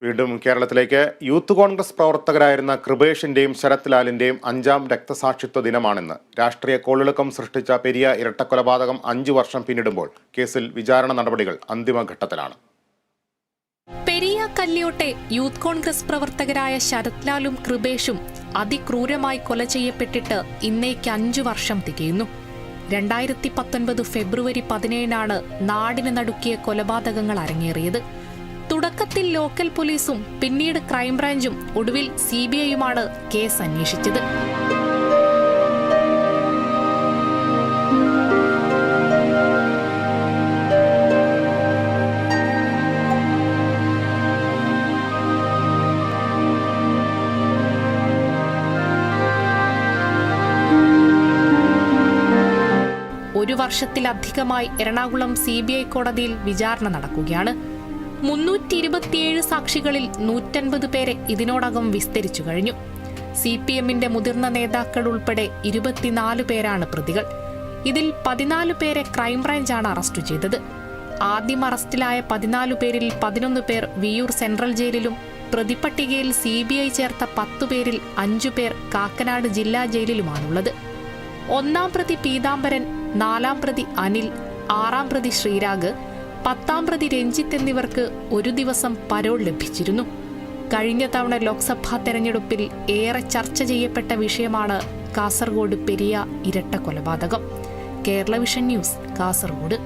വീണ്ടും കേരളത്തിലേക്ക്. യൂത്ത് കോൺഗ്രസ് പ്രവർത്തകരായിരുന്ന കൃപേഷിന്റെയും ശരത് ലാലിന്റെയും 5ാം രക്തസാക്ഷിത്വ ദിനമാണിന്ന്. രാഷ്ട്രീയ കോളിളക്കം സൃഷ്ടിച്ച പെരിയ ഇരട്ടക്കൊലപാതകം 5 വർഷം പിന്നിടുമ്പോൾ കേസിൽ വിചാരണ നടപടികൾ അന്തിമഘട്ടത്തിലാണ്. പെരിയ കല്യോട്ടെ യൂത്ത് കോൺഗ്രസ് പ്രവർത്തകരായ ശരത് ലാലും കൃപേഷും അതിക്രൂരമായി കൊല ചെയ്യപ്പെട്ടിട്ട് ഇന്നേക്ക് 5 വർഷം തികയുന്നു. 2019 ഫെബ്രുവരി 17 നാടിന് നടുക്കിയ കൊലപാതകങ്ങൾ അരങ്ങേറിയത്. തുടക്കത്തിൽ ലോക്കൽ പോലീസും പിന്നീട് ക്രൈംബ്രാഞ്ചും ഒടുവിൽ CBIയുമാണ് കേസ് അന്വേഷിച്ചത്. ഒരു വർഷത്തിലധികമായി എറണാകുളം CBI കോടതിയിൽ വിചാരണ നടക്കുകയാണ്. 327 സാക്ഷികളിൽ 150 പേരെ ഇതിനോടകം വിസ്തരിച്ചു കഴിഞ്ഞു. CPMന്റെ മുതിർന്ന നേതാക്കൾ ഉൾപ്പെടെ 24 പേരാണ് പ്രതികൾ. ഇതിൽ 14 പേരെ ക്രൈംബ്രാഞ്ചാണ് അറസ്റ്റ് ചെയ്തത്. ആദ്യം അറസ്റ്റിലായ 14 പേരിൽ 11 പേർ വിയൂർ സെൻട്രൽ ജയിലിലും പ്രതിപട്ടികയിൽ CBI ചേർത്ത 10 പേരിൽ 5 പേർ കാക്കനാട് ജില്ലാ ജയിലിലുമാണുള്ളത്. 1-ാം പ്രതി പീതാംബരൻ, 4-ാം പ്രതി അനിൽ, 6-ാം പ്രതി ശ്രീരാഗ്, 10-ാം പ്രതി രഞ്ജിത്ത് എന്നിവർക്ക് ഒരു ദിവസം പരോൾ ലഭിച്ചിരുന്നു. കഴിഞ്ഞ തവണ ലോക്സഭാ തെരഞ്ഞെടുപ്പിൽ ഏറെ ചർച്ച ചെയ്യപ്പെട്ട വിഷയമാണ് കാസർഗോഡ് പെരിയ ഇരട്ട കൊലപാതകം. Kerala vision news, Kasaragod.